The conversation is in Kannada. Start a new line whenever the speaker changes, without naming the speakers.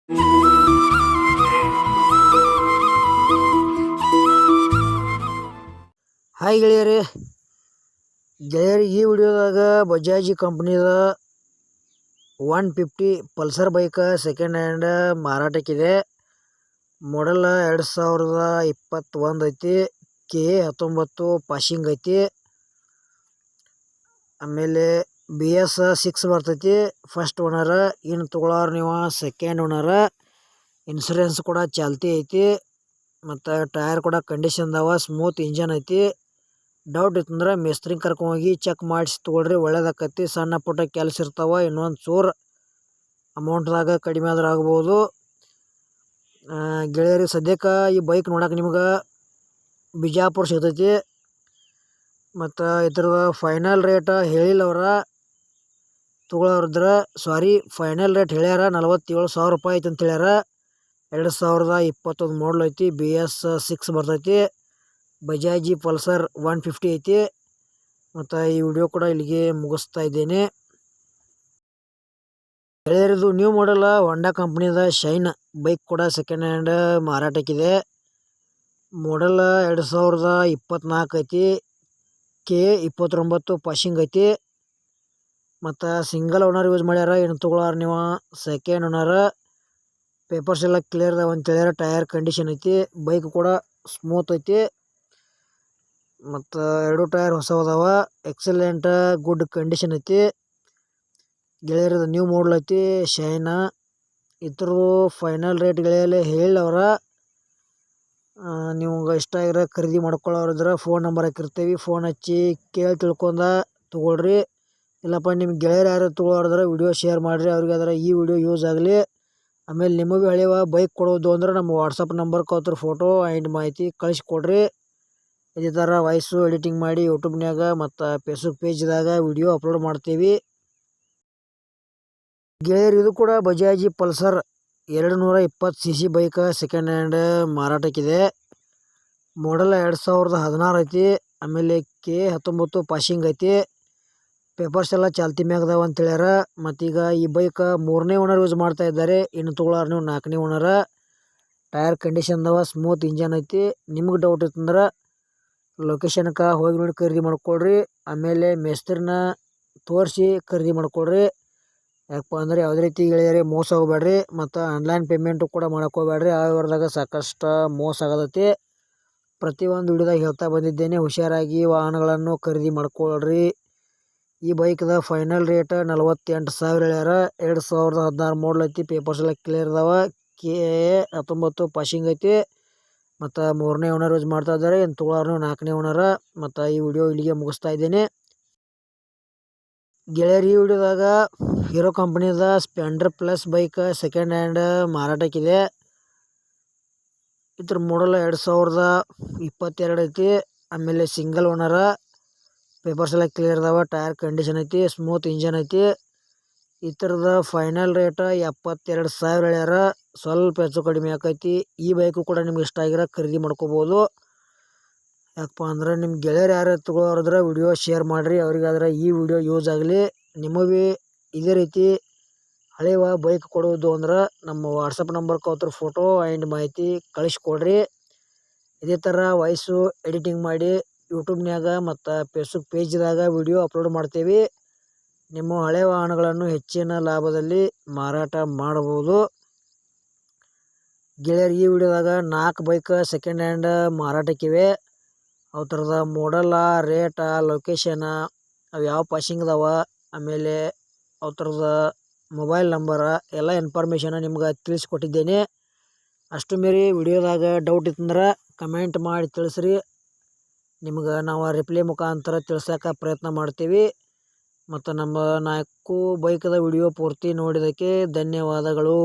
ಹಾಯ್ ಗೆಳೆಯರಿ, ಈ ವಿಡಿಯೋದಾಗ ಬಜಾಜ್ ಕಂಪ್ನಿದ 150 ಪಲ್ಸರ್ ಬೈಕ್ ಸೆಕೆಂಡ್ ಹ್ಯಾಂಡ್ ಮಾರಾಟಕ್ಕಿದೆ. ಮಾಡೆಲ್ 2021 ಐತಿ. KA19 ಪಾಸಿಂಗ್ ಐತಿ. ಆಮೇಲೆ BS 6 ಬರ್ತೈತಿ. First owner. ಇನ್ನು ತೊಗೊಳೋರು ನೀವು ಸೆಕೆಂಡ್ ಓನರ್. ಇನ್ಸೂರೆನ್ಸ್ ಕೂಡ ಚಾಲ್ತಿ ಐತಿ. ಮತ್ತು ಟೈರ್ ಕೂಡ ಕಂಡೀಷನ್ದಾವ. ಸ್ಮೂತ್ ಇಂಜನ್ ಐತಿ. ಡೌಟ್ ಇತ್ತಂದ್ರೆ ಮೇಸ್ತ್ರಿ ಕರ್ಕೊಂಡೋಗಿ ಚೆಕ್ ಮಾಡಿಸಿ ತೊಗೊಳ್ರಿ, ಒಳ್ಳೇದಾಕತಿ. ಸಣ್ಣ ಪುಟ್ಟ ಕೆಲಸ ಇರ್ತಾವ, ಇನ್ನೊಂದು ಚೂರು ಅಮೌಂಟ್ದಾಗ ಕಡಿಮೆ ಆದ್ರೆ ಆಗ್ಬೋದು. ಗೆಳೆಯರಿ, ಸದ್ಯಕ್ಕೆ ಈ ಬೈಕ್ ನೋಡಕ್ಕೆ ನಿಮ್ಗೆ ಬಿಜಾಪುರ ಸಿಗ್ತೈತಿ. ಮತ್ತು ಇದ್ರದ ಫೈನಲ್ ರೇಟ್ ಹೇಳಿಲ್ಲ ಅವ್ರ ತೊಗೊಳೋರಿದ್ರೆ. ಫೈನಲ್ ರೇಟ್ ಹೇಳ್ಯಾರ 47,000 ರೂಪಾಯಿ ಐತಿ ಅಂತ ಹೇಳ್ಯಾರ. 2021 ಮಾಡಲ್ ಐತಿ. BS 6 ಬರ್ತೈತಿ. ಬಜಾಜಿ ಪಲ್ಸರ್ 150 ಐತಿ. ಮತ್ತು ಈ ವಿಡಿಯೋ ಕೂಡ ಇಲ್ಲಿಗೆ ಮುಗಿಸ್ತಾ ಇದ್ದೇನೆ. ಗೆಳೆಯರಿದು ನ್ಯೂ ಮಾಡೆಲ್ ಹೋಂಡಾ ಕಂಪ್ನಿದ ಶೈನ್ ಬೈಕ್ ಕೂಡ ಸೆಕೆಂಡ್ ಹ್ಯಾಂಡ್ ಮಾರಾಟಕ್ಕಿದೆ. ಮಾಡೆಲ್ 2024 ಐತಿ. KA19 ಪಾಸಿಂಗ್ ಐತಿ. ಮತ್ತು ಸಿಂಗಲ್ ಓನರ್ ಯೂಸ್ ಮಾಡ್ಯಾರ. ಇನ್ನು ತೊಗೊಳೋರು ನೀವು ಸೆಕೆಂಡ್ ಓನರ್. ಪೇಪರ್ಸ್ ಎಲ್ಲ ಕ್ಲಿಯರ್ ಅದಾವ ಅಂತ ಹೇಳ್ಯಾರ. ಟೈರ್ ಕಂಡೀಷನ್ ಐತಿ. ಬೈಕ್ ಕೂಡ ಸ್ಮೂತ್ ಐತಿ. ಮತ್ತು 2 ಟೈರ್ ಹೊಸವದಾವ. ಎಕ್ಸಲೆಂಟ್ ಗುಡ್ ಕಂಡೀಷನ್ ಐತಿ. ಗೆಳೆಯರದ ನ್ಯೂ ಮಾಡಲ್ ಐತಿ ಶೈನ. ಇದ್ರದ್ದು ಫೈನಲ್ ರೇಟ್ ಗೆಳೆಯಲ್ಲಿ ಹೇಳವ್ರ. ನಿಮ್ಗೆ ಇಷ್ಟ ಆಗಿರೋ ಖರೀದಿ ಮಾಡ್ಕೊಳ್ಳೋರಿದ್ರೆ ಫೋನ್ ನಂಬರ್ ಹಾಕಿರ್ತೀವಿ. ಫೋನ್ ಹಚ್ಚಿ ಕೇಳಿ ತಿಳ್ಕೊಂಡ ತೊಗೊಳ್ರಿ. ಇಲ್ಲಪ್ಪ ನಿಮ್ಗೆ ಗೆಳೆಯರು ಯಾರು ತೊಗೊಳೋರಿದ್ರೆ ವಿಡಿಯೋ ಶೇರ್ ಮಾಡಿರಿ, ಅವ್ರಿಗೆ ಅದರ ಈ ವಿಡಿಯೋ ಯೂಸ್ ಆಗಲಿ. ಆಮೇಲೆ ನಿಮಗೆ ಹಳೆಯ ಬೈಕ್ ಕೊಡೋದು ಅಂದ್ರೆ ನಮ್ಮ ವಾಟ್ಸಪ್ ನಂಬರ್ಗೆ ಅವ್ರ ಫೋಟೋ ಆ್ಯಂಡ್ ಮಾಹಿತಿ ಕಳಿಸ್ಕೊಡ್ರಿ. ಇದೇ ಥರ ವಾಯ್ಸು ಎಡಿಟಿಂಗ್ ಮಾಡಿ ಯೂಟ್ಯೂಬ್ನಾಗ ಮತ್ತು ಫೇಸ್ಬುಕ್ ಪೇಜ್ದಾಗ ವಿಡಿಯೋ ಅಪ್ಲೋಡ್ ಮಾಡ್ತೀವಿ. ಗೆಳೆಯರು, ಇದು ಕೂಡ ಬಜಾಜಿ Pulsar 220 cc bike second hand ಮಾರಾಟಕ್ಕಿದೆ. ಮಾಡೆಲ್ 2016 ಐತಿ. ಆಮೇಲೆ KA19 ಪಾಸಿಂಗ್ ಐತಿ. ಪೇಪರ್ಸ್ ಎಲ್ಲ ಚಾಲ್ತಿ ಮ್ಯಾಗದಾವ ಅಂತ ಹೇಳ್ಯಾರ. ಮತ್ತೀಗ ಈ ಬೈಕ್ 3ನೇ ಓನರ್ ಯೂಸ್ ಮಾಡ್ತಾ ಇದ್ದಾರೆ. ಇನ್ನು ತೊಗೊಳೋರು ನೀವು 4ನೇ ಓನರ. ಟೈರ್ ಕಂಡೀಷನ್ದವ. ಸ್ಮೂತ್ ಇಂಜನ್ ಐತಿ. ನಿಮ್ಗೆ ಡೌಟ್ ಇತ್ತಂದ್ರೆ ಲೊಕೇಶನ್ಗೆ ಹೋಗಿ ನೋಡಿ ಖರೀದಿ ಮಾಡ್ಕೊಳ್ರಿ. ಆಮೇಲೆ ಮೇಸ್ತ್ರಿನ ತೋರಿಸಿ ಖರೀದಿ ಮಾಡ್ಕೊಳ್ರಿ. ಯಾಕಪ್ಪ ಅಂದರೆ ಯಾವುದೇ ರೀತಿ ಗೆಳೆಯರೇ ಮೋಸ ಹೋಗ್ಬೇಡ್ರಿ. ಮತ್ತು ಆನ್ಲೈನ್ ಪೇಮೆಂಟು ಕೂಡ ಮಾಡ್ಕೋಬೇಡ್ರಿ. ಆ ವ್ಯವಹಾರದಾಗ ಸಾಕಷ್ಟು ಮೋಸ ಆಗತೈತಿ. ಪ್ರತಿಯೊಂದು ವಿಡಿಯೋದಾಗ ಹೇಳ್ತಾ ಬಂದಿದ್ದೇನೆ, ಹುಷಾರಾಗಿ ವಾಹನಗಳನ್ನು ಖರೀದಿ ಮಾಡ್ಕೊಳ್ರಿ. ಈ ಬೈಕ್ದ ಫೈನಲ್ ರೇಟ್ 48,000 ಹೇಳ್ಯಾರ. 2016 ಮಾಡಲ್ ಐತಿ. ಪೇಪರ್ಸ್ ಎಲ್ಲ ಕ್ಲಿಯರ್ ಅದಾವ. KA19 ಪಾಸಿಂಗ್ ಐತಿ. ಮತ್ತು 3ನೇ ಓನರ್ ಯೂಸ್ ಮಾಡ್ತಾ ಇದ್ದಾರೆ. ಇನ್ನು ತೊಗೊಳೋರು 4ನೇ ಓನರ. ಮತ್ತು ಈ ವಿಡಿಯೋ ಇಲ್ಲಿಗೆ ಮುಗಿಸ್ತಾ ಇದ್ದೇನೆ. ಗೆಳೆಯರು, ಈ ವಿಡಿಯೋದಾಗ ಹೀರೋ ಕಂಪ್ನಿದ Splendor plus bike second hand ಮಾರಾಟಕ್ಕಿದೆ. ಇದ್ರ ಮಾಡಲ್ 2022 ಐತಿ. ಆಮೇಲೆ ಸಿಂಗಲ್ ಓನರ. ಪೇಪರ್ಸ್ ಎಲ್ಲ ಕ್ಲಿಯರ್ ಅದಾವ. ಟೈರ್ ಕಂಡೀಷನ್ ಐತಿ. ಸ್ಮೂತ್ ಇಂಜನ್ ಐತಿ. ಈ ಥರದ ಫೈನಲ್ ರೇಟ್ 72,000 ಹೇಳ್ಯಾರ. ಸ್ವಲ್ಪ ಹೆಚ್ಚು ಕಡಿಮೆ ಆಕೈತಿ. ಈ ಬೈಕು ಕೂಡ ನಿಮ್ಗೆ ಇಷ್ಟ ಆಗಿರೋ ಖರೀದಿ ಮಾಡ್ಕೋಬೋದು. ಯಾಕಪ್ಪ ಅಂದ್ರೆ ನಿಮ್ಮ ಗೆಳೆಯರು ಯಾರು ತೊಗೊಳೋರಿದ್ರೆ ವಿಡಿಯೋ ಶೇರ್ ಮಾಡಿರಿ, ಅವ್ರಿಗಾದ್ರೆ ಈ ವಿಡಿಯೋ ಯೂಸ್ ಆಗಲಿ. ನಿಮಗೆ ಇದೇ ರೀತಿ ಹಳೆಯ ಬೈಕ್ ಕೊಡೋದು ಅಂದ್ರೆ ನಮ್ಮ ವಾಟ್ಸಪ್ ನಂಬರ್ಗೆ ಅವ್ರ ಫೋಟೋ ಆ್ಯಂಡ್ ಮಾಹಿತಿ ಕಳಿಸ್ಕೊಡ್ರಿ. ಇದೇ ಥರ ವಾಯ್ಸು ಎಡಿಟಿಂಗ್ ಮಾಡಿ ಯೂಟ್ಯೂಬ್ನಾಗ ಮತ್ತು ಫೇಸ್ಬುಕ್ ಪೇಜ್ದಾಗ ವಿಡಿಯೋ ಅಪ್ಲೋಡ್ ಮಾಡ್ತೀವಿ. ನಿಮ್ಮ ಹಳೆಯ ವಾಹನಗಳನ್ನು ಹೆಚ್ಚಿನ ಲಾಭದಲ್ಲಿ ಮಾರಾಟ ಮಾಡಬಹುದು. ಗೆಳೆಯರು, ಈ ವಿಡಿಯೋದಾಗ 4 ಬೈಕ್ ಸೆಕೆಂಡ್ ಹ್ಯಾಂಡ್ ಮಾರಾಟಕ್ಕಿವೆ. ಅವು ಥರದ ಮಾಡಲ್ಲ, ರೇಟ, ಲೊಕೇಶನ, ಅವು ಯಾವ ಪಾಸಿಂಗ್ ಅದಾವ, ಆಮೇಲೆ ಅವು ಥರದ ಮೊಬೈಲ್ ನಂಬರ ಎಲ್ಲ ಇನ್ಫಾರ್ಮೇಷನ್ ನಿಮ್ಗೆ ತಿಳಿಸ್ಕೊಟ್ಟಿದ್ದೇನೆ. ಅಷ್ಟು ಮೀರಿ ವಿಡಿಯೋದಾಗ ಡೌಟ್ ಇತ್ತಂದ್ರೆ ಕಮೆಂಟ್ ಮಾಡಿ ತಿಳಿಸ್ರಿ. ನಿಮ್ಗೆ ನಾವು ರಿಪ್ಲೈ ಮುಖಾಂತರ ತಿಳ್ಸೋಕೆ ಪ್ರಯತ್ನ ಮಾಡ್ತೀವಿ. ಮತ್ತು ನಮ್ಮ 4 ಬೈಕದ ವಿಡಿಯೋ ಪೂರ್ತಿ ನೋಡಿದ್ದಕ್ಕೆ ಧನ್ಯವಾದಗಳು.